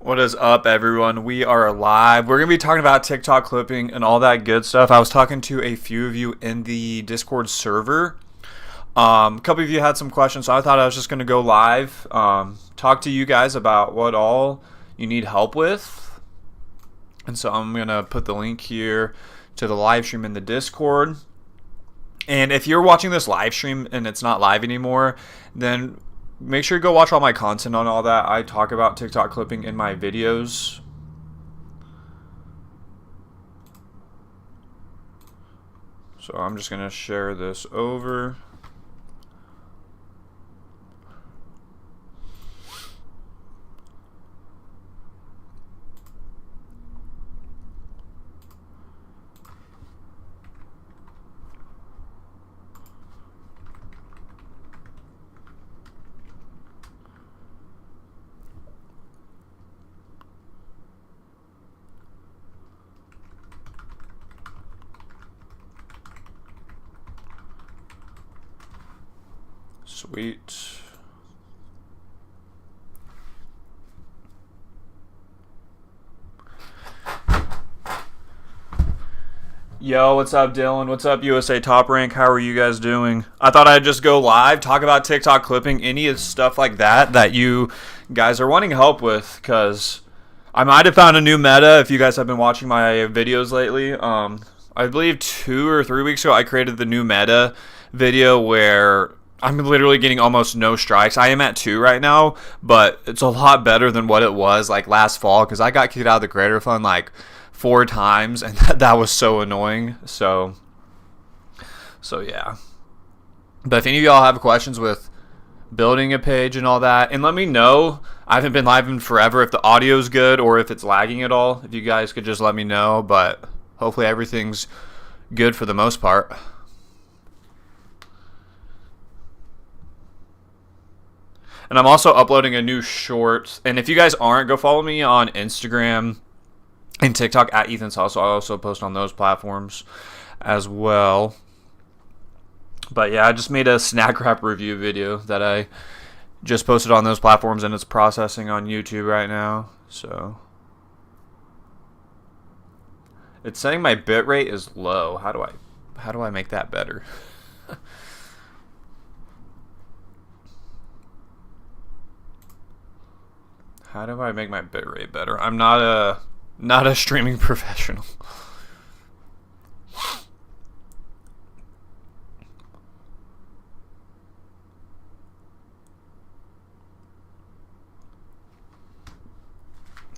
What is up, everyone? We are live. We're going to be talking about TikTok clipping and all that good stuff. I was talking to a few of you in the Discord server. A couple of you had some questions, so I thought I was just going to go live, talk to you guys about what all you need help with. And so I'm going to put the link here to the live stream in the Discord. And if you're watching this live stream and it's not live anymore, then make sure you go watch all my content on all that. I talk about TikTok clipping in my videos. So I'm just going to share this over. Sweet. Yo, what's up, Dylan? What's up, USA Top Rank? How are you guys doing? I thought I'd just go live, talk about TikTok clipping, any of stuff like that you guys are wanting help with, because I might have found a new meta if you guys have been watching my videos lately. I believe 2 or 3 weeks ago, I created the new meta video where I'm literally getting almost no strikes. I am at 2 right now, but it's a lot better than what it was like last fall, because I got kicked out of the creator fund like 4 times, and that was so annoying. So yeah. But if any of y'all have questions with building a page and all that, and let me know. I haven't been live in forever, if the audio's good or if it's lagging at all. If you guys could just let me know, but hopefully everything's good for the most part. And I'm also uploading a new short. And if you guys aren't, go follow me on Instagram and TikTok at Ethan's Hustle. I also post on those platforms as well. But yeah, I just made a snack wrap review video that I just posted on those platforms, and it's processing on YouTube right now. So it's saying my bitrate is low. How do I make that better? How do I make my bitrate better? I'm not a streaming professional.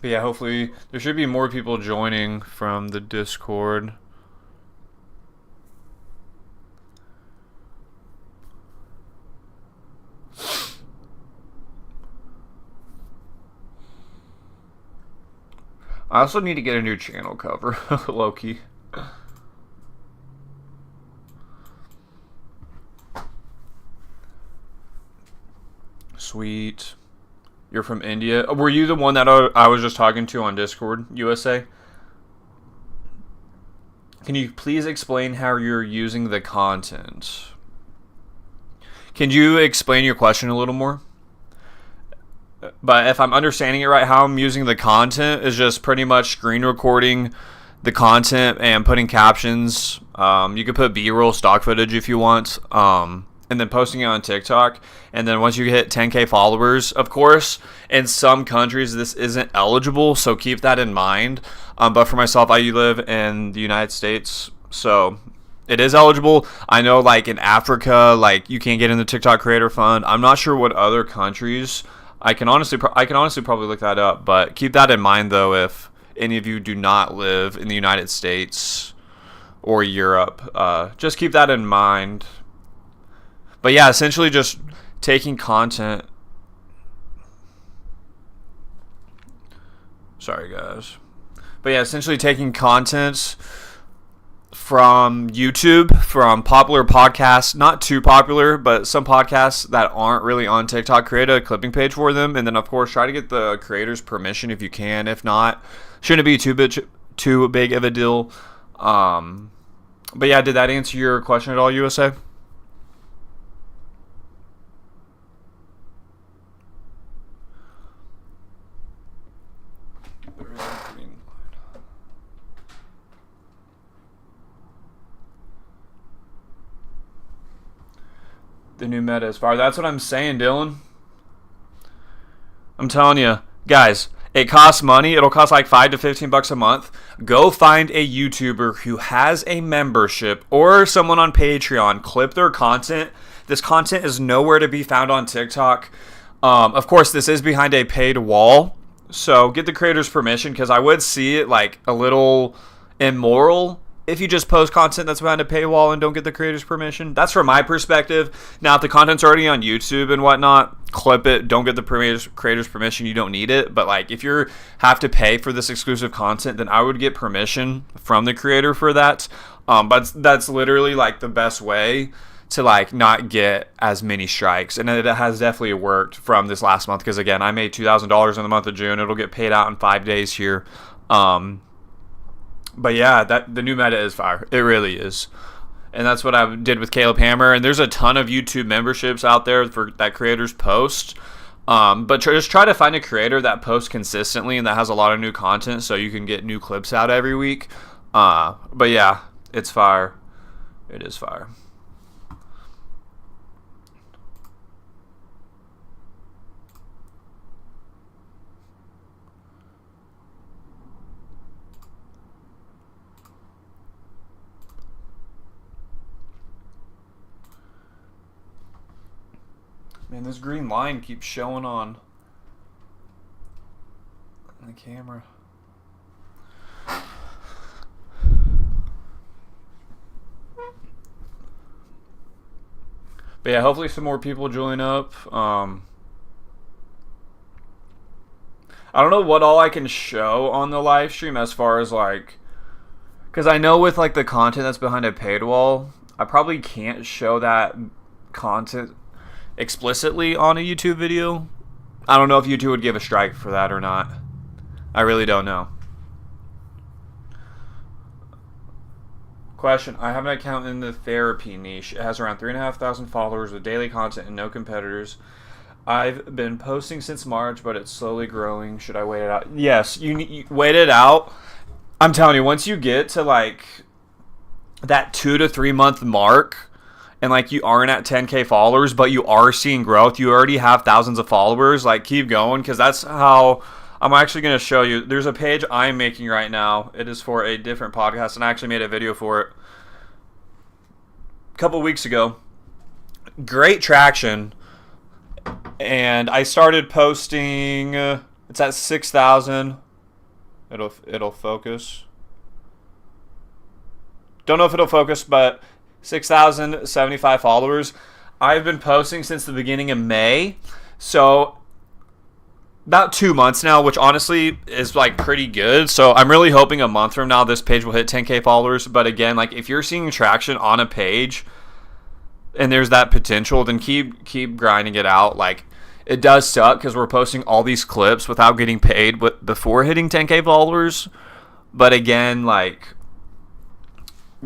But yeah, hopefully there should be more people joining from the Discord. I also need to get a new channel cover, low-key. Sweet. You're from India. Were you the one that I was just talking to on Discord, USA? Can you please explain how you're using the content? Can you explain your question a little more? But if I'm understanding it right, how I'm using the content is just pretty much screen recording the content and putting captions. You could put B-roll, stock footage if you want, and then posting it on TikTok. And then once you hit 10K followers, of course, in some countries this isn't eligible, so keep that in mind. But for myself, I live in the United States, so it is eligible. I know, like in Africa, like you can't get in the TikTok Creator Fund. I'm not sure what other countries. I can honestly probably look that up, but keep that in mind though if any of you do not live in the United States or Europe. Just keep that in mind. But yeah, essentially just taking content. Sorry guys. But yeah, essentially taking content from YouTube, from popular podcasts, not too popular, but some podcasts that aren't really on TikTok, create a clipping page for them, and then of course try to get the creator's permission if you can. If not, shouldn't be too big of a deal. But yeah, did that answer your question at all, USA? The new meta is fire. That's what I'm saying, Dylan. I'm telling you, guys, it costs money. It'll cost like $5 to $15 a month. Go find a YouTuber who has a membership or someone on Patreon. Clip their content. This content is nowhere to be found on TikTok. Of course, this is behind a paid wall. So get the creator's permission, because I would see it like a little immoral if you just post content that's behind a paywall and don't get the creator's permission. That's from my perspective. Now, if the content's already on YouTube and whatnot, clip it. Don't get the creator's permission. You don't need it. But like, if you have to pay for this exclusive content, then I would get permission from the creator for that. But that's literally like the best way to like not get as many strikes, and it has definitely worked from this last month, because again, I made $2,000 in the month of June. It'll get paid out in 5 days here. But yeah, the new meta is fire. It really is. And that's what I did with Caleb Hammer. And there's a ton of YouTube memberships out there for that creators post. But just try to find a creator that posts consistently and that has a lot of new content, so you can get new clips out every week. But yeah, it's fire. It is fire. Man, this green line keeps showing on the camera. But yeah, hopefully some more people join up. I don't know what all I can show on the live stream as far as like, because I know with like the content that's behind a paid wall, I probably can't show that content explicitly on a YouTube video. I don't know if YouTube would give a strike for that or not. I really don't know. Question: I have an account in the therapy niche. It has around 3,500 followers with daily content and no competitors. I've been posting since March, but it's slowly growing. Should I wait it out? Yes, you wait it out. I'm telling you, once you get to like that 2 to 3 month mark, and like you aren't at 10K followers, but you are seeing growth, you already have thousands of followers, like keep going, because that's how I'm actually going to show you. There's a page I'm making right now. It is for a different podcast, and I actually made a video for it a couple weeks ago. Great traction. And I started posting, it's at 6,000. It'll focus. Don't know if it'll focus, but 6,075 followers. I've been posting since the beginning of May, so about 2 months now, which honestly is like pretty good. So I'm really hoping a month from now this page will hit 10K followers. But again, like if you're seeing traction on a page and there's that potential, then keep grinding it out. Like it does suck because we're posting all these clips without getting paid before hitting 10K followers. But again, like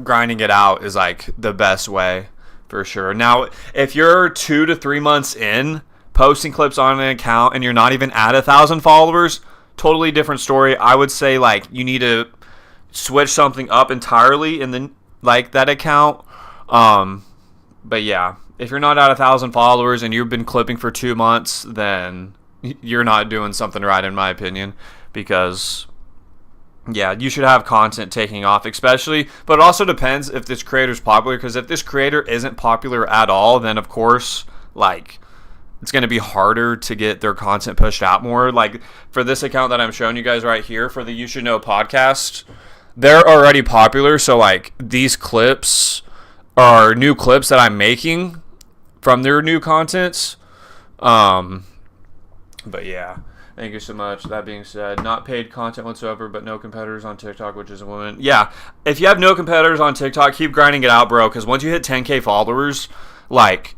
grinding it out is like the best way for sure. Now, if you're 2 to 3 months in posting clips on an account and you're not even at 1,000 followers, totally different story. I would say like you need to switch something up entirely in the like that account. But yeah, if you're not at 1,000 followers and you've been clipping for 2 months, then you're not doing something right, in my opinion, because yeah, you should have content taking off, especially, but it also depends if this creator's popular, because if this creator isn't popular at all, then of course, like, it's going to be harder to get their content pushed out more. Like, for this account that I'm showing you guys right here, for the You Should Know podcast, they're already popular, so, like, these clips are new clips that I'm making from their new contents. But yeah. Thank you so much. That being said, not paid content whatsoever, but no competitors on TikTok, which is a woman. Yeah, if you have no competitors on TikTok, keep grinding it out, bro, because once you hit 10K followers, like,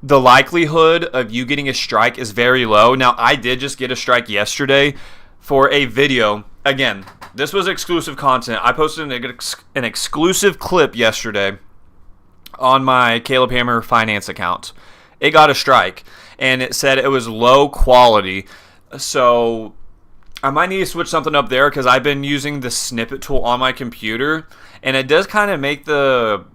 the likelihood of you getting a strike is very low. Now, I did just get a strike yesterday for a video. Again, this was exclusive content. I posted an exclusive clip yesterday on my Caleb Hammer finance account. It got a strike, and it said it was low quality. So I might need to switch something up there, because I've been using the snippet tool on my computer, and it does kind of make the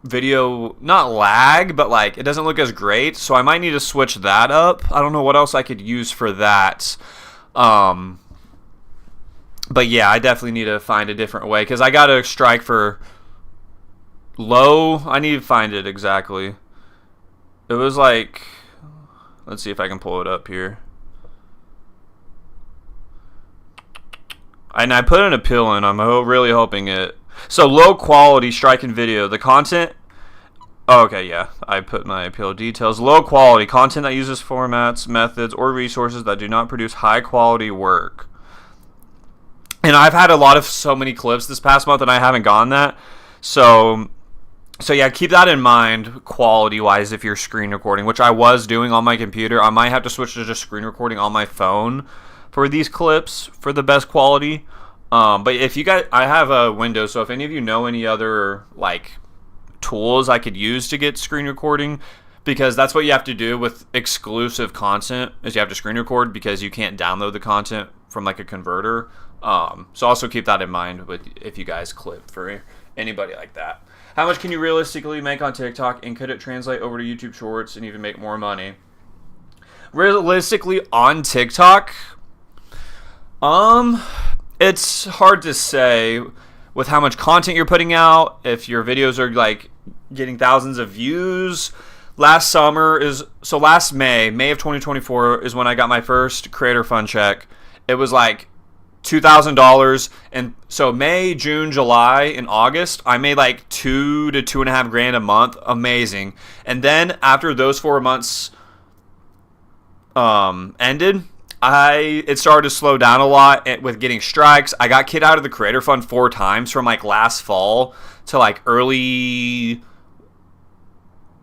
video, not lag, but like it doesn't look as great. So I might need to switch that up. I don't know what else I could use for that. But yeah, I definitely need to find a different way because I got to strike for low. I need to find it exactly. It was like, let's see if I can pull it up here. And I put an appeal in. I'm really hoping it. So low quality strike and video. The content. Oh, okay, yeah. I put my appeal details. Low quality content that uses formats, methods, or resources that do not produce high quality work. And I've had so many clips this past month, and I haven't gotten that. So yeah, keep that in mind quality-wise if you're screen recording, which I was doing on my computer. I might have to switch to just screen recording on my phone for these clips for the best quality. But if you guys, I have a Windows, so if any of you know any other like tools I could use to get screen recording, because that's what you have to do with exclusive content is you have to screen record because you can't download the content from like a converter. So also keep that in mind if you guys clip for anybody like that. How much can you realistically make on TikTok, and could it translate over to YouTube Shorts and even make more money? Realistically on TikTok, it's hard to say with how much content you're putting out. If your videos are like getting thousands of views. Last May of 2024 is when I got my first Creator Fund check. It was like $2,000, and so May, June, July, and August, I made like $2,000 to $2,500 a month. Amazing. And then after those 4 months ended, it started to slow down a lot with getting strikes. I got kicked out of the Creator Fund 4 times from like last fall to like early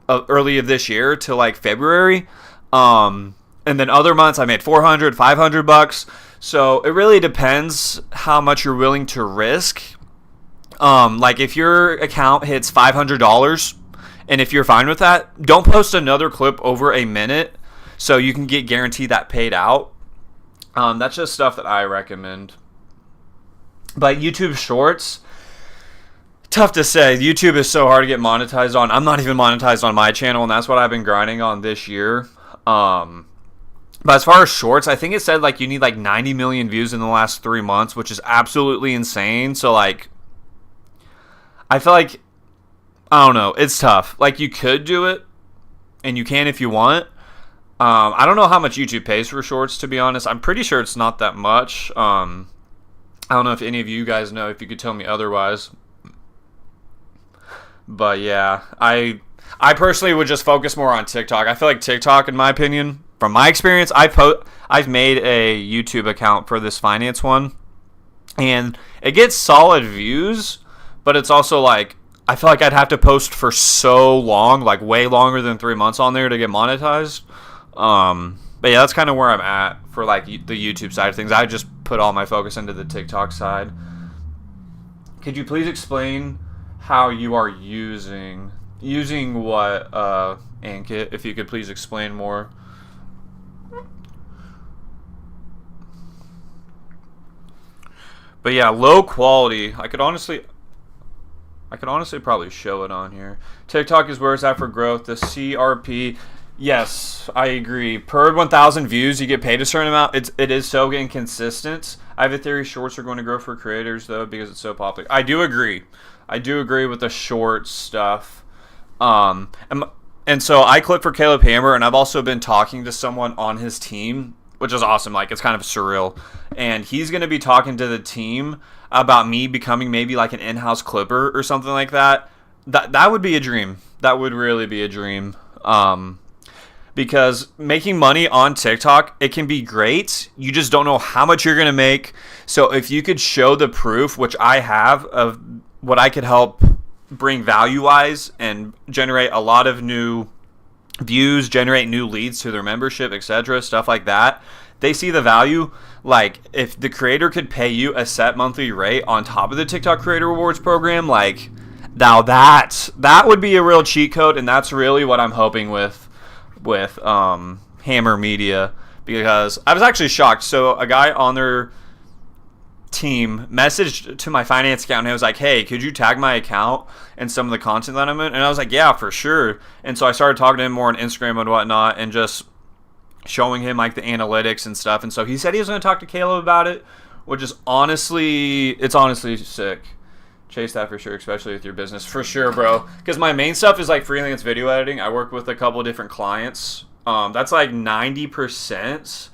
of this year to like February. And then other months I made $400, $500. So it really depends how much you're willing to risk. Like if your account hits $500, and if you're fine with that, don't post another clip over a minute so you can get guaranteed that paid out. That's just stuff that I recommend. But YouTube Shorts, tough to say. YouTube is so hard to get monetized on. I'm not even monetized on my channel, and that's what I've been grinding on this year. But as far as Shorts, I think it said like you need like 90 million views in the last 3 months, which is absolutely insane. So like, I feel like, I don't know, it's tough. Like you could do it, and you can if you want. I don't know how much YouTube pays for Shorts, to be honest. I'm pretty sure it's not that much. I don't know if any of you guys know, if you could tell me otherwise. But yeah, I personally would just focus more on TikTok. I feel like TikTok, in my opinion, from my experience, I've made a YouTube account for this finance one, and it gets solid views, but it's also like, I feel like I'd have to post for so long, like way longer than 3 months on there to get monetized. But yeah, that's kind of where I'm at for like the YouTube side of things. I just put all my focus into the TikTok side. Could you please explain how you are using what, Ankit, if you could please explain more. But yeah, low quality. I could honestly probably show it on here. TikTok is where it's at for growth. The CRP, yes, I agree. Per 1,000 views, you get paid a certain amount. It is so inconsistent. I have a theory Shorts are going to grow for creators though because it's so popular. I do agree with the Shorts stuff. And so I clip for Caleb Hammer, and I've also been talking to someone on his team, which is awesome. Like, it's kind of surreal. And he's going to be talking to the team about me becoming maybe like an in-house clipper or something like that. That would be a dream. That would really be a dream. Because making money on TikTok, it can be great. You just don't know how much you're going to make. So if you could show the proof, which I have, of what I could help bring value-wise and generate a lot of new views, generate new leads to their membership, etc., stuff like that, they see the value. Like, if the creator could pay you a set monthly rate on top of the TikTok Creator Rewards program, like, now that would be a real cheat code, and that's really what I'm hoping with Hammer Media, because I was actually shocked. So a guy on their team messaged to my finance account and it was like, hey, could you tag my account and some of the content that I'm in? And I was like, yeah, for sure. And so I started talking to him more on Instagram and whatnot and just showing him like the analytics and stuff. And so he said he was going to talk to Caleb about it, which is honestly sick. Chase that for sure, especially with your business. For sure, bro. Because my main stuff is like freelance video editing. I work with a couple different clients. That's like 90%.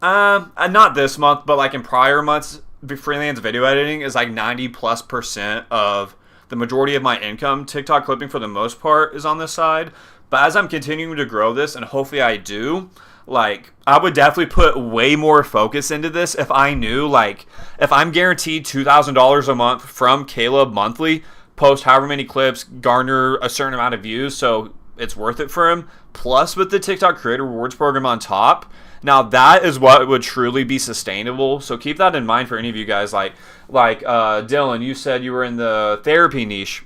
Not this month, but like in prior months, the freelance video editing is like 90+% of the majority of my income. TikTok clipping for the most part is on this side. But as I'm continuing to grow this, and hopefully I do, like, I would definitely put way more focus into this if I knew, like, if I'm guaranteed $2,000 a month from Caleb monthly, post however many clips, garner a certain amount of views, so it's worth it for him, plus with the TikTok Creator Rewards Program on top. Now, that is what would truly be sustainable, so keep that in mind for any of you guys. Like Dylan, you said you were in the therapy niche.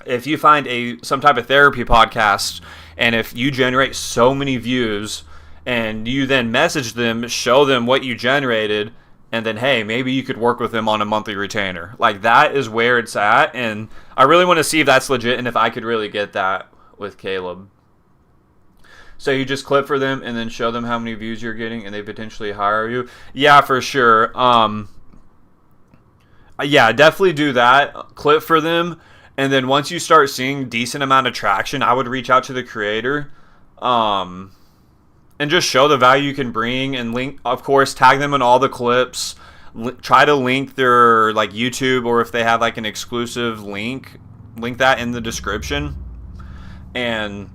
If you find some type of therapy podcast, and if you generate so many views, and you then message them, show them what you generated, and then, hey, maybe you could work with them on a monthly retainer. Like, that is where it's at, and I really want to see if that's legit and if I could really get that with Caleb. So you just clip for them and then show them how many views you're getting, and they potentially hire you. Yeah, for sure. Yeah, definitely do that. Clip for them. And then once you start seeing decent amount of traction, I would reach out to the creator and just show the value you can bring, and link, of course, tag them in all the clips. Try to link their like YouTube, or if they have like an exclusive link that in the description. And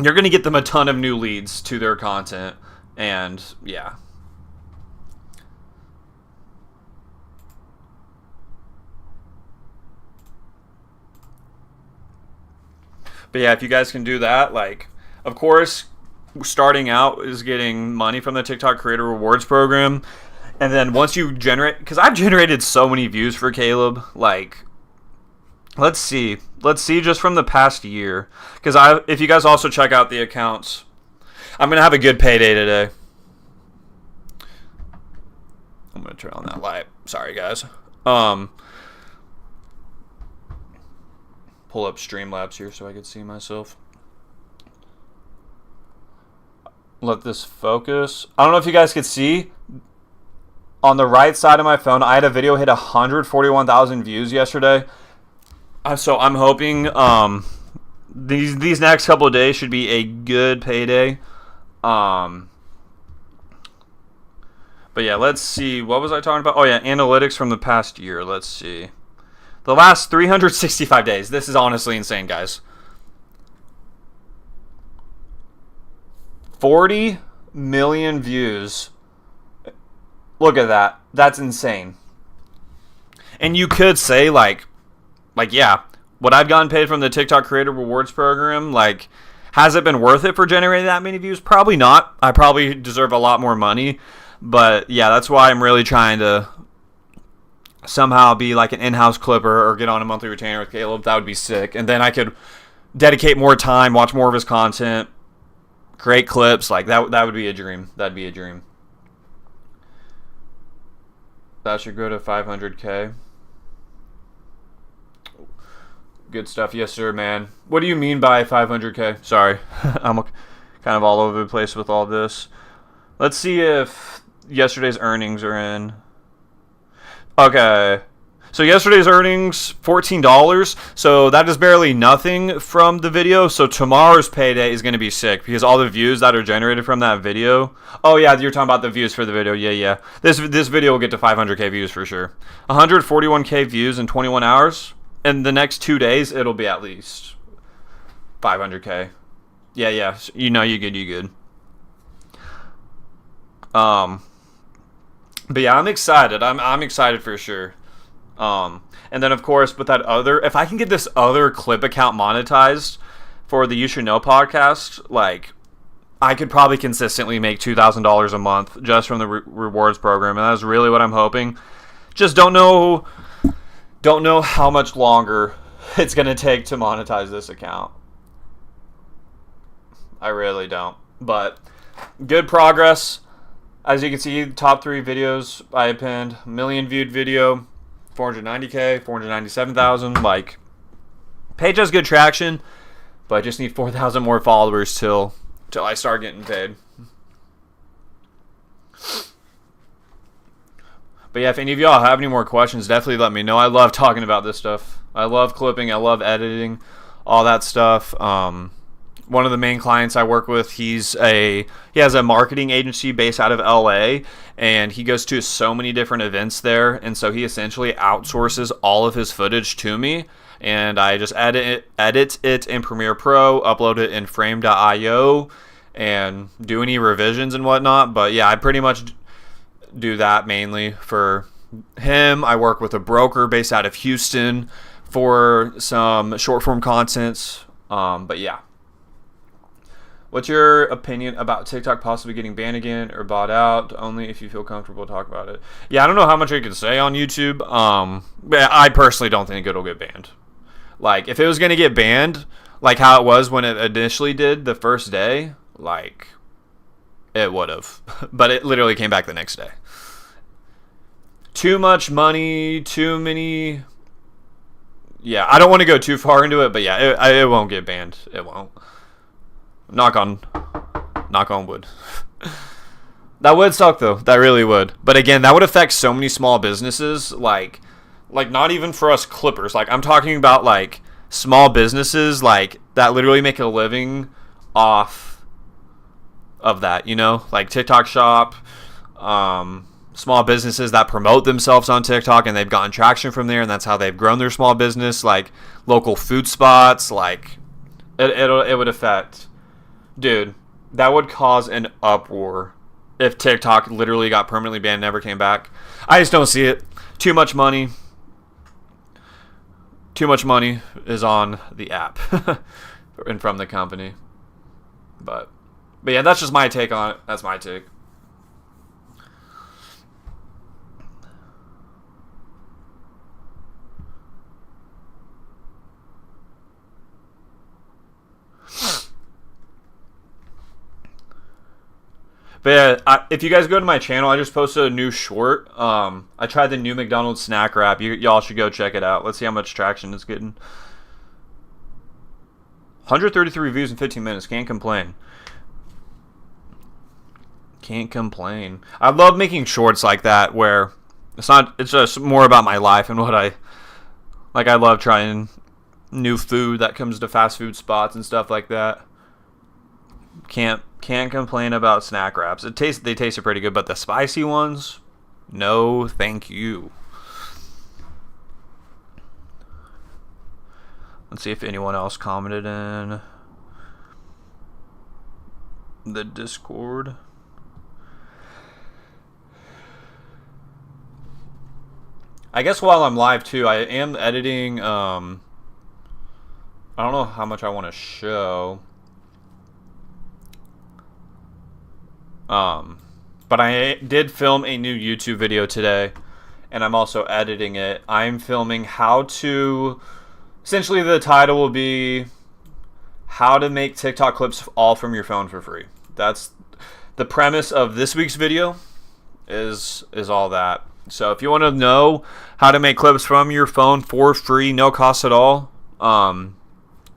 you're going to get them a ton of new leads to their content. And yeah. But yeah, if you guys can do that, like, of course, starting out is getting money from the TikTok Creator Rewards Program. And then once you generate, because I've generated so many views for Caleb, like, let's see just from the past year. Because if you guys also check out the accounts, I'm going to have a good payday today. I'm going to turn on that light. Sorry, guys. Pull up Streamlabs here so I could see myself. Let this focus. I don't know if you guys could see. On the right side of my phone, I had a video hit 141,000 views yesterday. So I'm hoping these next couple of days should be a good payday. But yeah, let's see. What was I talking about? Oh yeah, analytics from the past year. Let's see. The last 365 days. This is honestly insane, guys. 40 million views. Look at that. That's insane. And you could say, like, yeah, what I've gotten paid from the TikTok Creator Rewards Program, like, has it been worth it for generating that many views? Probably not. I probably deserve a lot more money. But yeah, that's why I'm really trying to somehow be like an in-house clipper or get on a monthly retainer with Caleb. That would be sick. And then I could dedicate more time, watch more of his content, create clips. Like, that would be a dream. That'd be a dream. That should go to 500K. Good stuff. Yes, sir, man. What do you mean by 500K? Sorry. I'm kind of all over the place with all this. Let's see if yesterday's earnings are in. Okay. So yesterday's earnings, $14. So that is barely nothing from the video. So tomorrow's payday is going to be sick because all the views that are generated from that video. Oh yeah, you're talking about the views for the video. Yeah. This video will get to 500K views for sure. 141K views in 21 hours. In the next 2 days, it'll be at least 500K. Yeah. You know, you good. But yeah, I'm excited. I'm excited for sure. And then of course with that other, if I can get this other clip account monetized for the You Should Know podcast, like, I could probably consistently make $2,000 a month just from the rewards program, and that's really what I'm hoping. Just don't know how much longer it's gonna take to monetize this account. I really don't, but good progress. As you can see, top 3 videos I pinned. Million viewed video, 490K, 497,000. Like, page has good traction, but I just need 4,000 more followers till I start getting paid. But yeah, if any of y'all have any more questions, definitely let me know. I love talking about this stuff. I love clipping. I love editing, all that stuff. One of the main clients I work with, he has a marketing agency based out of LA, and he goes to so many different events there, and so he essentially outsources all of his footage to me, and I just edit it in Premiere Pro, upload it in Frame.io, and do any revisions and whatnot. But yeah, I pretty much do that mainly for him. I work with a broker based out of Houston for some short form contents. But yeah. What's your opinion about TikTok possibly getting banned again or bought out? Only if you feel comfortable talk about it. Yeah, I don't know how much I can say on YouTube. But I personally don't think it'll get banned. Like, if it was going to get banned, like how it was when it initially did the first day, like, it would have. But it literally came back the next day. Too much money, too many. Yeah, I don't want to go too far into it, but yeah, it won't get banned. It won't. Knock on wood. That would suck though. That really would. But again, that would affect so many small businesses. Like not even for us clippers. Like, I'm talking about like small businesses like that literally make a living off of that. You know, like TikTok Shop. Small businesses that promote themselves on TikTok and they've gotten traction from there, and that's how they've grown their small business. Like local food spots, like it would affect. Dude, that would cause an uproar if TikTok literally got permanently banned and never came back. I just don't see it. Too much money. Too much money is on the app and from the company. But yeah, that's just my take on it. That's my take. But yeah, if you guys go to my channel, I just posted a new short. I tried the new McDonald's snack wrap. Y'all should go check it out. Let's see how much traction it's getting. 133 views in 15 minutes. Can't complain. Can't complain. I love making shorts like that where it's just more about my life and what I love trying new food that comes to fast food spots and stuff like that. Can't complain about snack wraps. They tasted pretty good, but the spicy ones, no thank you. Let's see if anyone else commented in the Discord. I guess while I'm live too, I am editing. I don't know how much I want to show. But I did film a new YouTube video today, and I'm also editing it. I'm filming how to, essentially the title will be how to make TikTok clips all from your phone for free. That's the premise of this week's video is all that. So if you want to know how to make clips from your phone for free, no cost at all,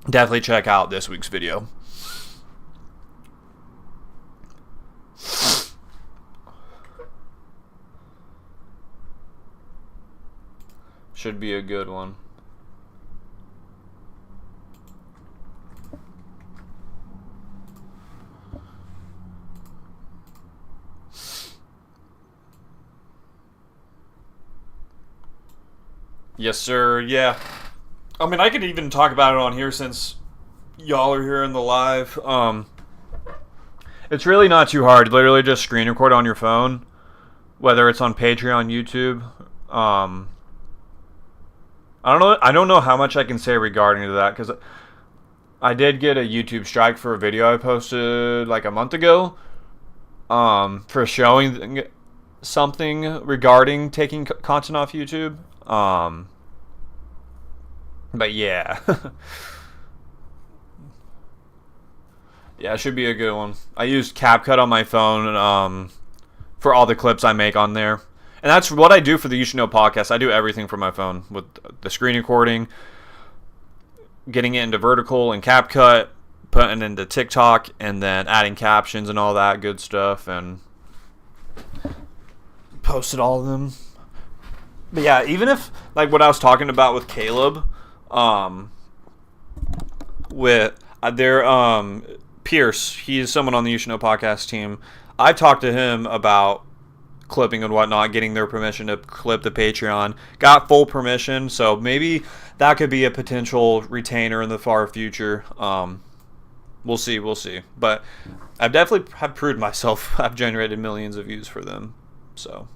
definitely check out this week's video. Should be a good one. Yes, sir. Yeah. I mean, I could even talk about it on here since y'all are here in the live. It's really not too hard. Literally just screen record on your phone, whether it's on Patreon, YouTube. I don't know how much I can say regarding to that, because I did get a YouTube strike for a video I posted like a month ago, for showing something regarding taking content off YouTube. But yeah. Yeah, it should be a good one. I used CapCut on my phone, for all the clips I make on there. And that's what I do for the You Should Know podcast. I do everything from my phone with the screen recording, getting it into vertical and CapCut, putting it into TikTok, and then adding captions and all that good stuff, and posted all of them. But yeah, even if, like what I was talking about with Caleb, with their Pierce, he's someone on the You Should Know podcast team. I've talked to him about clipping and whatnot, getting their permission to clip the Patreon. Got full permission, so maybe that could be a potential retainer in the far future. We'll see. But I've definitely have proved myself. I've generated millions of views for them. So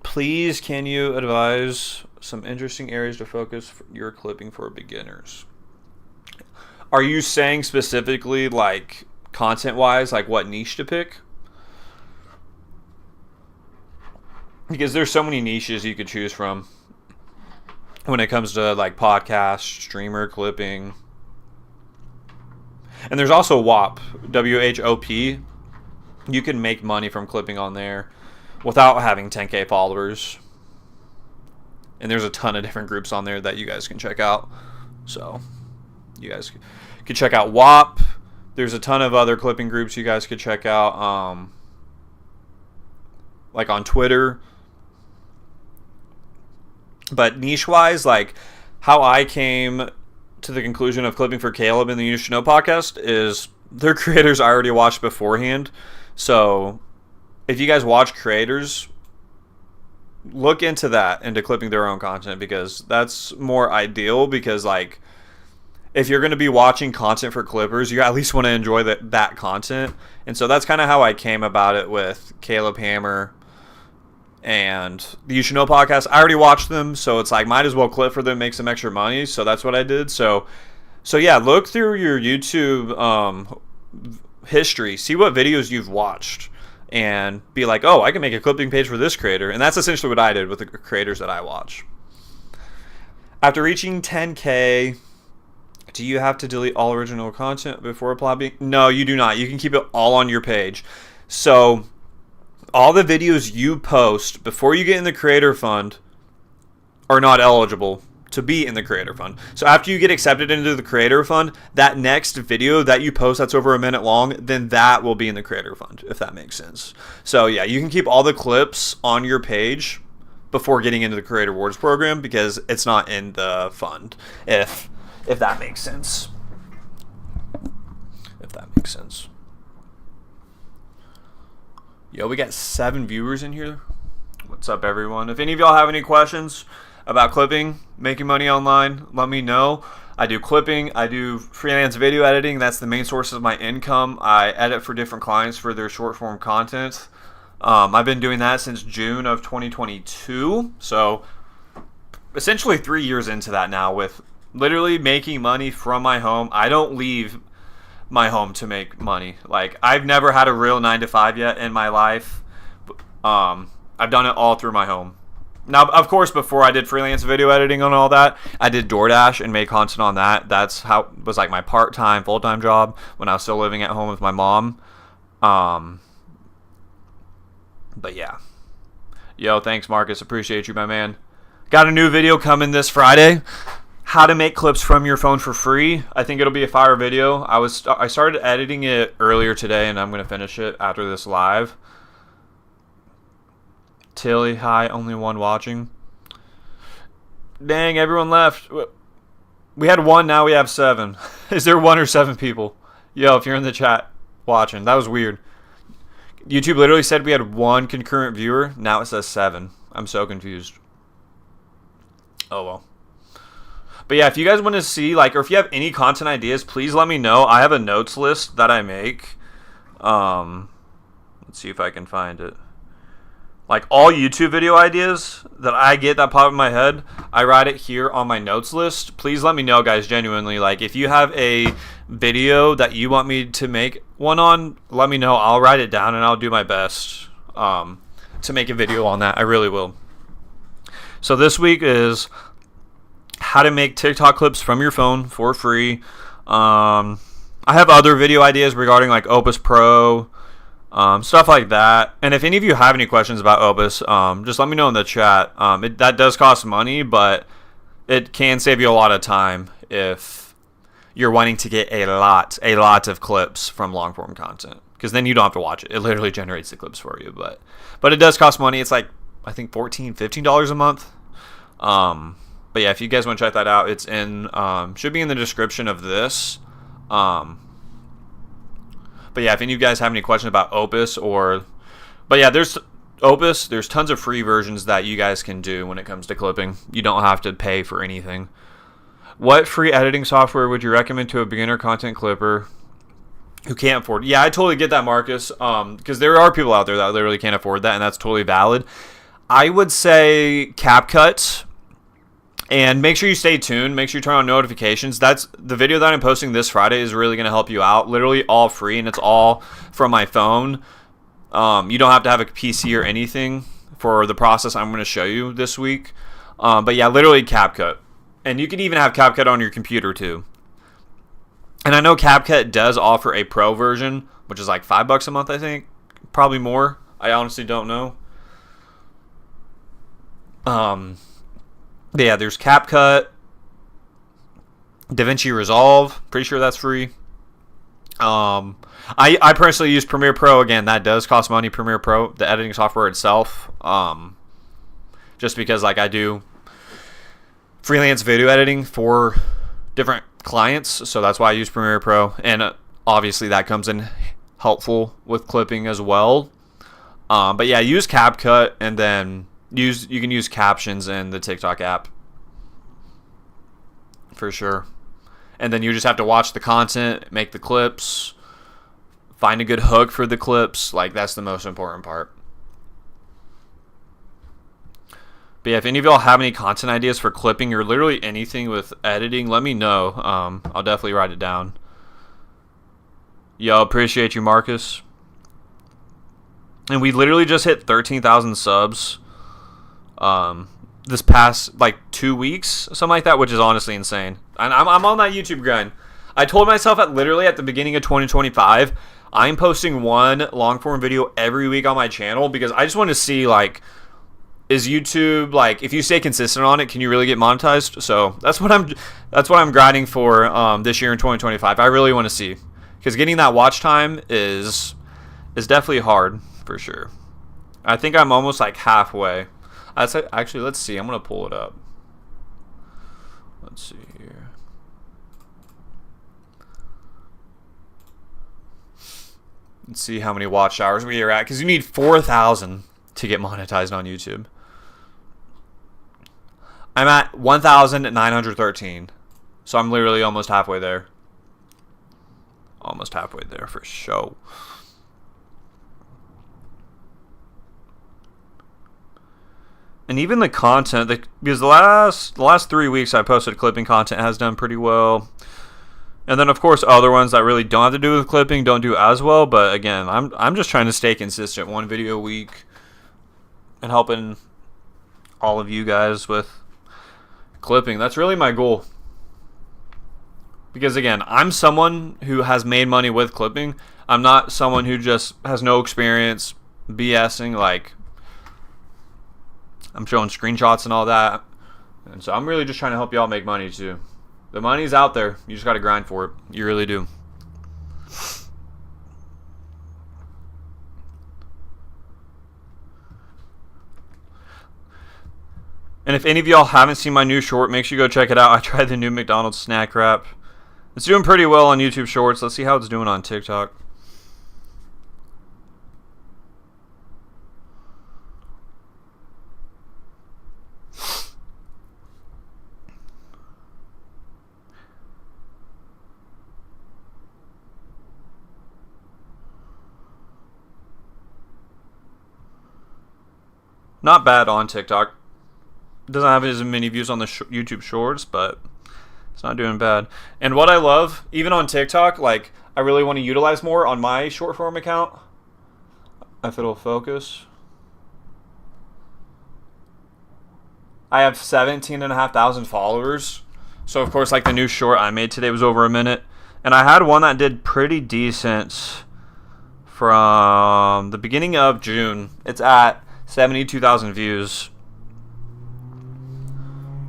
please, can you advise some interesting areas to focus for your clipping for beginners? Are you saying specifically, like, content-wise, like what niche to pick? Because there's so many niches you could choose from when it comes to, like, podcast, streamer clipping. And there's also WHOP, WHOP. You can make money from clipping on there without having 10K followers. And there's a ton of different groups on there that you guys can check out. So you guys could check out WAP. There's a ton of other clipping groups you guys could check out. Like on Twitter. But niche-wise, like how I came to the conclusion of clipping for Caleb in the You Should Know podcast is their creators I already watched beforehand. So if you guys watch creators, look into that, into clipping their own content, because that's more ideal. Because, like, if you're going to be watching content for clippers, you at least want to enjoy that content. And so that's kind of how I came about it with Caleb Hammer and the You Should Know podcast. I already watched them, so it's like, might as well clip for them, make some extra money. So that's what I did. So yeah, look through your YouTube history, see what videos you've watched, and be like, oh, I can make a clipping page for this creator. And that's essentially what I did with the creators that I watch. After reaching 10K, do you have to delete all original content before uploading? No, you do not. You can keep it all on your page. So all the videos you post before you get in the creator fund are not eligible to be in the creator fund. So after you get accepted into the creator fund, that next video that you post that's over a minute long, then that will be in the creator fund, if that makes sense. So yeah, you can keep all the clips on your page before getting into the creator rewards program, because it's not in the fund, if that makes sense. If that makes sense. Yo, we got 7 viewers in here. What's up, everyone? If any of y'all have any questions about clipping, making money online, let me know. I do clipping. I do freelance video editing. That's the main source of my income. I edit for different clients for their short form content. I've been doing that since June of 2022. So essentially 3 years into that now, with literally making money from my home. I don't leave my home to make money. Like, I've never had a real 9-to-5 yet in my life. I've done it all through my home. Now, of course, before I did freelance video editing and all that, I did DoorDash and made content on that. That's how it was, like, my part-time, full-time job when I was still living at home with my mom. But yeah. Yo, thanks, Marcus. Appreciate you, my man. Got a new video coming this Friday. How to make clips from your phone for free. I think it'll be a fire video. I started editing it earlier today, and I'm going to finish it after this live. Tilly, hi, only one watching. Dang, everyone left. We had 1, now we have 7. Is there 1 or 7 people? Yo, if you're in the chat watching, that was weird. YouTube literally said we had 1 concurrent viewer. Now it says 7. I'm so confused. Oh, well. But yeah, if you guys want to see, like, or if you have any content ideas, please let me know. I have a notes list that I make. Let's see if I can find it. Like, all YouTube video ideas that I get that pop in my head, I write it here on my notes list. Please let me know, guys, genuinely. Like, if you have a video that you want me to make one on, let me know. I'll write it down, and I'll do my best to make a video on that. I really will. So this week is how to make TikTok clips from your phone for free. I have other video ideas regarding like Opus Pro, stuff like that. And if any of you have any questions about Opus, just let me know in the chat. That does cost money, but it can save you a lot of time if you're wanting to get a lot of clips from long form content, because then you don't have to watch it. It literally generates the clips for you. But it does cost money. It's like, I think $14-15 a month. But yeah, if you guys want to check that out, it's in should be in the description of this. But yeah, if any of you guys have any questions about Opus but yeah, there's Opus. There's tons of free versions that you guys can do when it comes to clipping. You don't have to pay for anything. What free editing software would you recommend to a beginner content clipper who can't afford it? Yeah, I totally get that, Marcus. Because there are people out there that literally can't afford that, and that's totally valid. I would say CapCut. And make sure you stay tuned. Make sure you turn on notifications. That's the video that I'm posting this Friday is really going to help you out. Literally all free, and it's all from my phone. You don't have to have a PC or anything for the process I'm going to show you this week. But yeah, literally CapCut. And you can even have CapCut on your computer too. And I know CapCut does offer a pro version, which is like $5 a month, I think. Probably more. I honestly don't know. Yeah, there's CapCut, DaVinci Resolve. Pretty sure that's free. I personally use Premiere Pro. Again, that does cost money. Premiere Pro, the editing software itself. Just because like I do freelance video editing for different clients, so that's why I use Premiere Pro, and obviously that comes in helpful with clipping as well. But yeah, use CapCut, and then you can use captions in the TikTok app for sure. And then you just have to watch the content, make the clips, find a good hook for the clips. Like, that's the most important part. But yeah, if any of y'all have any content ideas for clipping or literally anything with editing, let me know. I'll definitely write it down. Yo, appreciate you, Marcus. And we literally just hit 13,000 subs this past like 2 weeks, something like that, which is honestly insane. And I'm on that YouTube grind. I told myself literally at the beginning of 2025, I'm posting one long form video every week on my channel, because I just want to see, like, is YouTube, like, if you stay consistent on it, can you really get monetized? So that's what I'm grinding for this year in 2025. I really want to see, because getting that watch time is definitely hard for sure. I think I'm almost like halfway. Actually, let's see. I'm going to pull it up. Let's see here. Let's see how many watch hours we are at, because you need 4,000 to get monetized on YouTube. I'm at 1,913. So I'm literally almost halfway there. Almost halfway there for sure. And even the content, because the last 3 weeks I posted clipping content has done pretty well. And then of course other ones that really don't have to do with clipping don't do as well. But again, I'm just trying to stay consistent, one video a week, and helping all of you guys with clipping. That's really my goal. Because again, I'm someone who has made money with clipping. I'm not someone who just has no experience BSing, like I'm showing screenshots and all that. And so I'm really just trying to help y'all make money too. The money's out there. You just got to grind for it. You really do. And if any of y'all haven't seen my new short, make sure you go check it out. I tried the new McDonald's snack wrap. It's doing pretty well on YouTube Shorts. Let's see how it's doing on TikTok. Not bad on TikTok. Doesn't have as many views on the YouTube Shorts, but it's not doing bad. And what I love, even on TikTok, like, I really want to utilize more on my short form account. If it'll focus. I have 17,500 followers. So, of course, like the new short I made today was over a minute. And I had one that did pretty decent from the beginning of June. It's at 72,000 views.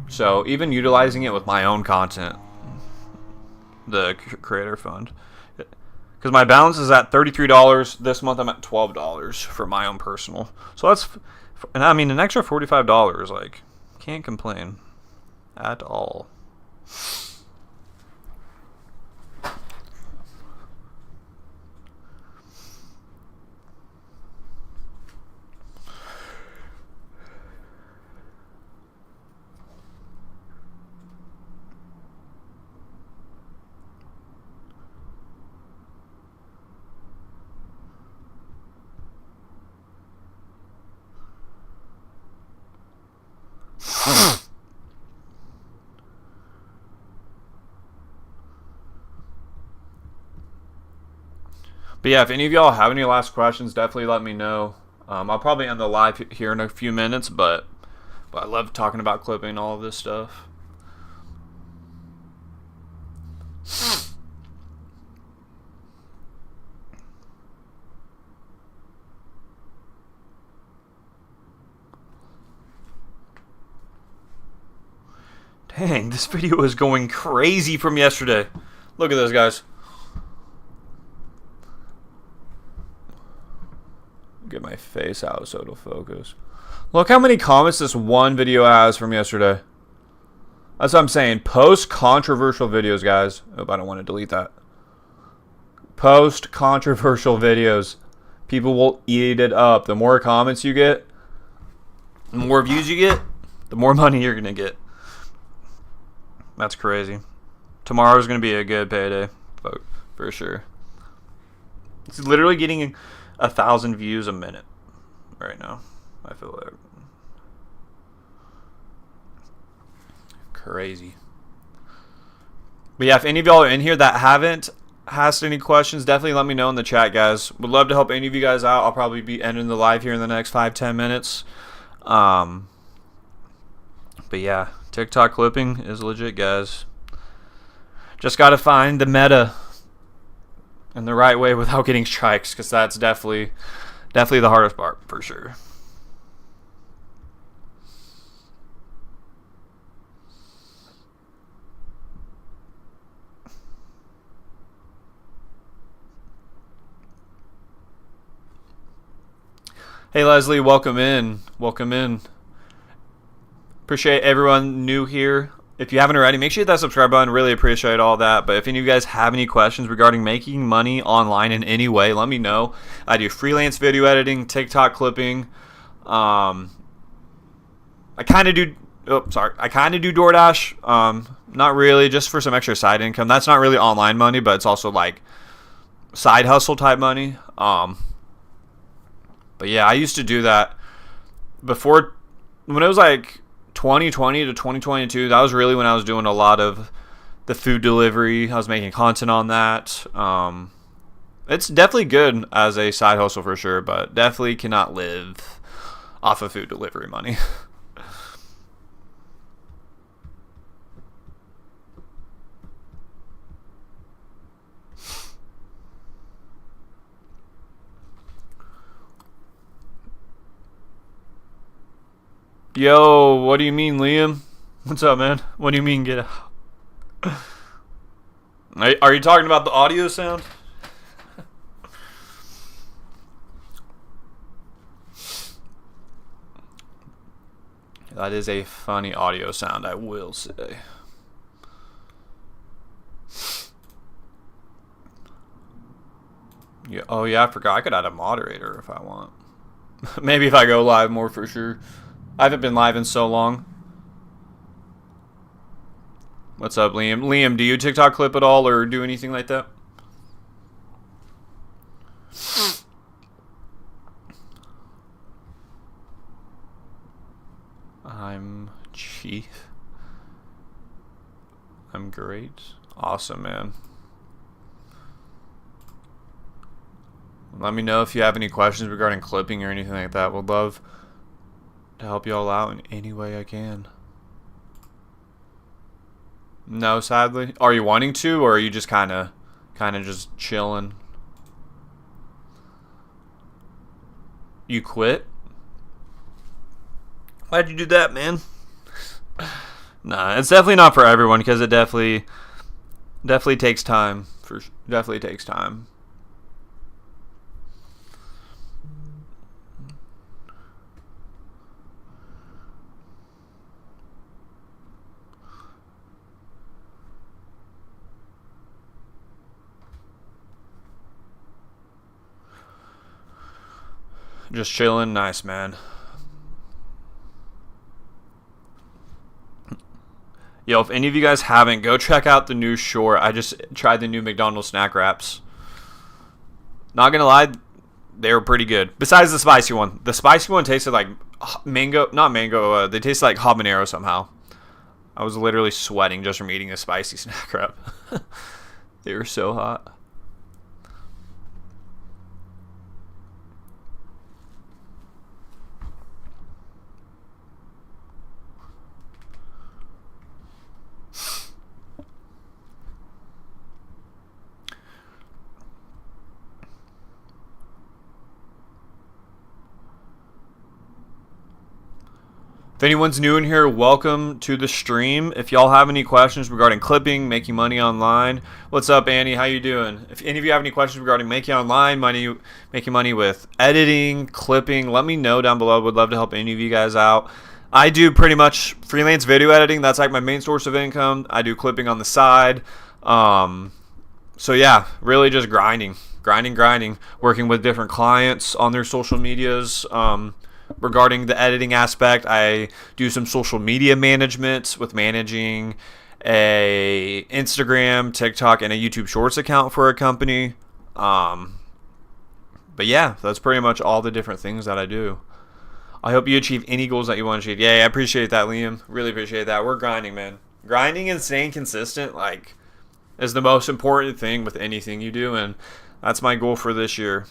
So, even utilizing it with my own content, the creator fund. Because my balance is at $33. This month I'm at $12 for my own personal. So that's, and I mean, an extra $45. Like, can't complain at all. But yeah, if any of y'all have any last questions, definitely let me know. I'll probably end the live here in a few minutes, but I love talking about clipping and all of this stuff. Dang, this video is going crazy from yesterday. Look at this, guys. Get my face out so it'll focus. Look how many comments this one video has from yesterday. That's what I'm saying. Post controversial videos, guys. Oh, I don't want to delete that. Post controversial videos. People will eat it up. The more comments you get, the more views you get, the more money you're going to get. That's crazy. Tomorrow's going to be a good payday, for sure. It's literally getting 1,000 views a minute right now. I feel like crazy. But yeah, if any of y'all are in here that haven't asked any questions, definitely let me know in the chat, guys. Would love to help any of you guys out. I'll probably be ending the live here in the next 5-10 minutes. But yeah, TikTok clipping is legit, guys. Just gotta find the meta in the right way without getting strikes, because that's definitely the hardest part, for sure. Hey Leslie, welcome in. Welcome in. Appreciate everyone new here. If you haven't already, make sure you hit that subscribe button. Really appreciate all that. But if any of you guys have any questions regarding making money online in any way, let me know. I do freelance video editing, TikTok clipping. I kind of do DoorDash. Not really, just for some extra side income. That's not really online money, but it's also like side hustle type money. But yeah, I used to do that before, when it was like 2020 to 2022. That was really when I was doing a lot of the food delivery. I was making content on that. It's definitely good as a side hustle for sure, but definitely cannot live off of food delivery money. Yo, what do you mean, Liam? What's up, man? What do you mean, get out? Are you talking about the audio sound? That is a funny audio sound, I will say. Yeah, oh yeah, I forgot. I could add a moderator if I want. Maybe if I go live more, for sure. I haven't been live in so long. What's up, Liam? Liam, do you TikTok clip at all or do anything like that? I'm Chief. I'm great. Awesome, man. Let me know if you have any questions regarding clipping or anything like that. Would love to help you all out in any way I can. No, sadly. Are you wanting to, or are you just kind of just chilling? You quit? Why'd you do that, man? Nah, it's definitely not for everyone because it definitely takes time. Definitely takes time. Just chilling. Nice, man. Yo, if any of you guys haven't, go check out the new short. I just tried the new McDonald's snack wraps. Not gonna lie, they were pretty good. Besides the spicy one. The spicy one tasted like mango, not mango, they tasted like habanero somehow. I was literally sweating just from eating a spicy snack wrap. They were so hot. If anyone's new in here, welcome to the stream. If y'all have any questions regarding clipping, making money online, what's up, Annie? How you doing? If any of you have any questions regarding making online money, making money with editing, clipping, let me know down below. Would love to help any of you guys out. I do pretty much freelance video editing. That's like my main source of income. I do clipping on the side. So yeah, really just grinding, working with different clients on their social medias. Regarding the editing aspect, I do some social media management with managing a Instagram, TikTok, and a YouTube Shorts account for a company. But yeah, that's pretty much all the different things that I do. I hope you achieve any goals that you want to achieve. Yeah, I appreciate that, Liam. Really appreciate that. We're grinding, man. Grinding and staying consistent, like, is the most important thing with anything you do, and that's my goal for this year.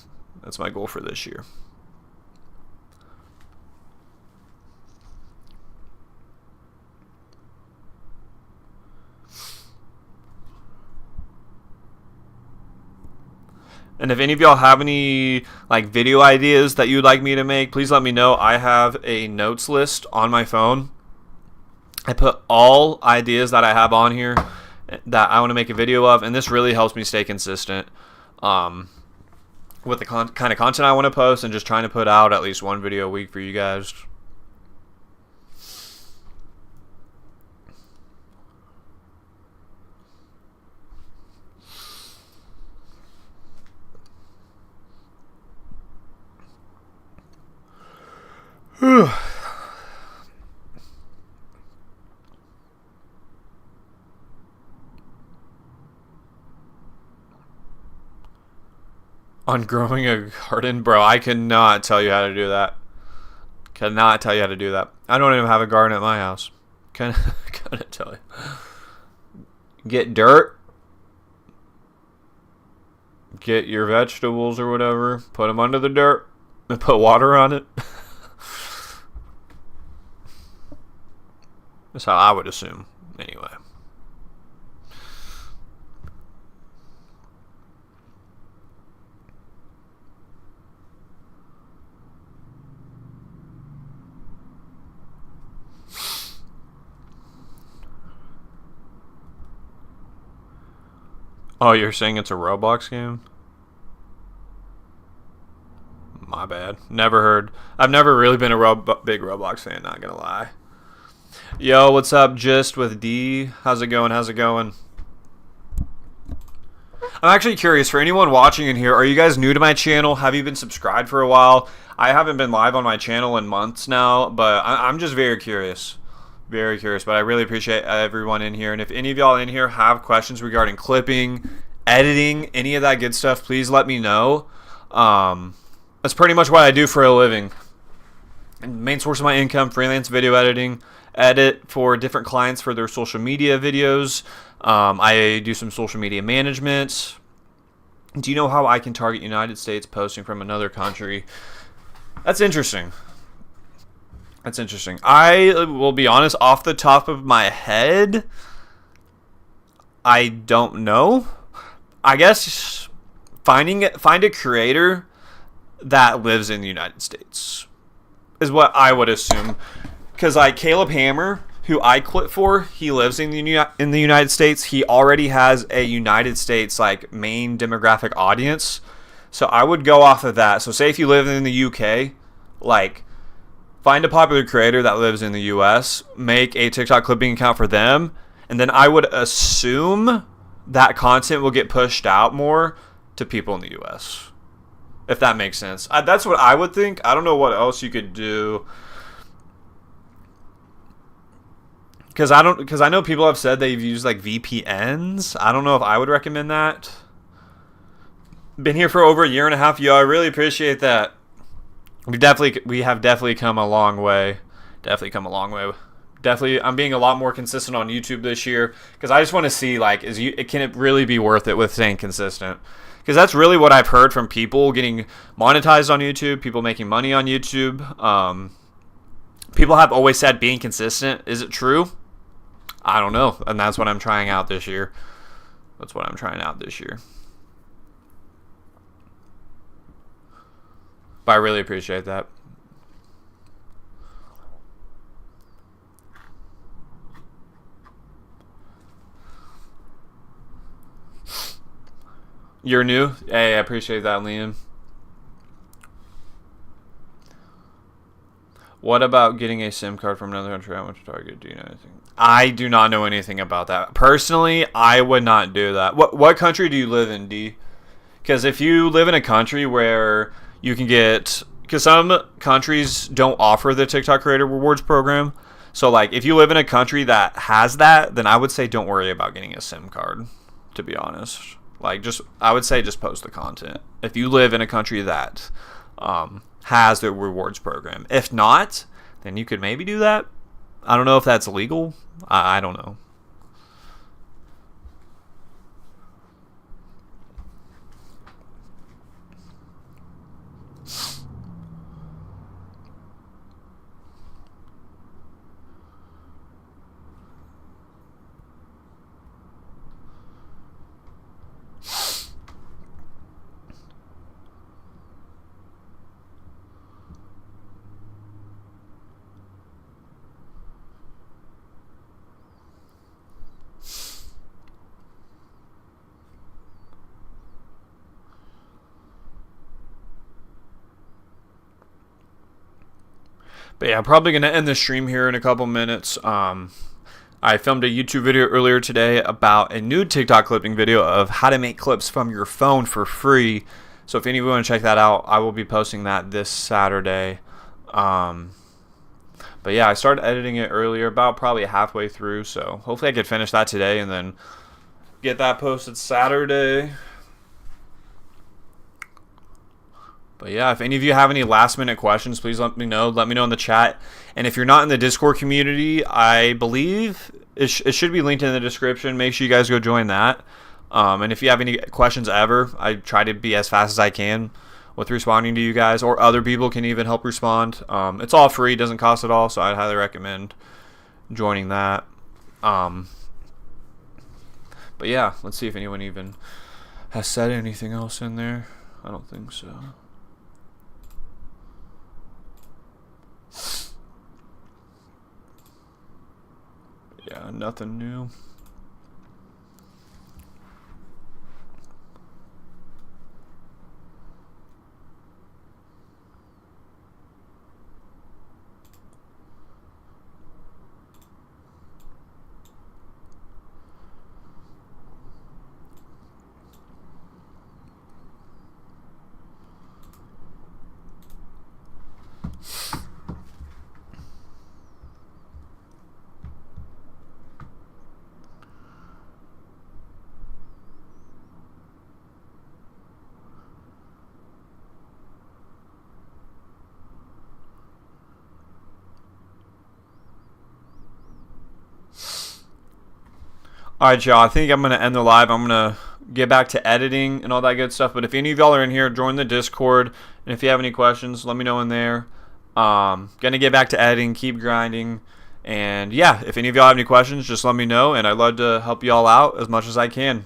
And if any of y'all have any like video ideas that you'd like me to make, please let me know. I have a notes list on my phone. I put all ideas that I have on here that I want to make a video of, and this really helps me stay consistent with the kind of content I want to post and just trying to put out at least one video a week for you guys. On growing a garden, bro, I cannot tell you how to do that. I don't even have a garden at my house. Couldn't tell you. Get dirt. Get your vegetables or whatever. Put them under the dirt. And put water on it. That's how I would assume. Anyway. Oh, you're saying it's a Roblox game? My bad. Never heard. I've never really been a big Roblox fan, not gonna lie. Yo, what's up, Just with D? How's it going? I'm actually curious, for anyone watching in here, are you guys new to my channel? Have you been subscribed for a while? I haven't been live on my channel in months now, but I'm just very curious. But I really appreciate everyone in here. And if any of y'all in here have questions regarding clipping, editing, any of that good stuff, please let me know. That's pretty much what I do for a living. And main source of my income, freelance video editing, edit for different clients for their social media videos. I do some social media management. Do you know how I can target United States posting from another country? That's interesting. I will be honest, off the top of my head, I don't know. I guess find a creator that lives in the United States is what I would assume. Because like Caleb Hammer, who I clip for, he lives in the United States. He already has a United States like main demographic audience. So I would go off of that. So say if you live in the UK, like find a popular creator that lives in the US, make a TikTok clipping account for them, and then I would assume that content will get pushed out more to people in the US. If that makes sense. That's what I would think. I don't know what else you could do. Because I know people have said they've used like VPNs. I don't know if I would recommend that. Been here for over a year and a half, yo. I really appreciate that. We have definitely come a long way. Definitely, I'm being a lot more consistent on YouTube this year because I just want to see like, can it really be worth it with staying consistent? Because that's really what I've heard from people getting monetized on YouTube, people making money on YouTube. People have always said being consistent. Is it true? I don't know, and that's what I'm trying out this year. But I really appreciate that. You're new? Hey, I appreciate that, Liam. What about getting a SIM card from another country? How much Target? Do you know anything? I do not know anything about that. Personally, I would not do that. What country do you live in, D? Because if you live in a country where you can get... Because some countries don't offer the TikTok Creator Rewards program. So, like, if you live in a country that has that, then I would say don't worry about getting a SIM card, to be honest. Like, I would say just post the content. If you live in a country that has the rewards program. If not, then you could maybe do that. I don't know if that's legal. I don't know. But yeah, I'm probably going to end the stream here in a couple minutes. I filmed a YouTube video earlier today about a new TikTok clipping video of how to make clips from your phone for free. So if any of you want to check that out, I will be posting that this Saturday. But yeah, I started editing it earlier, about probably halfway through. So hopefully I could finish that today and then get that posted Saturday. But yeah, if any of you have any last minute questions, please let me know. Let me know in the chat. And if you're not in the Discord community, I believe it should be linked in the description. Make sure you guys go join that. And if you have any questions ever, I try to be as fast as I can with responding to you guys, or other people can even help respond. It's all free, doesn't cost at all, so I'd highly recommend joining that. But yeah, let's see if anyone even has said anything else in there. I don't think so. Yeah, nothing new. Alright, y'all, I think I'm going to end the live. I'm going to get back to editing and all that good stuff. But if any of y'all are in here, join the Discord. And if you have any questions, let me know in there. Going to get back to editing, keep grinding. And yeah, if any of y'all have any questions, just let me know, and I'd love to help y'all out as much as I can.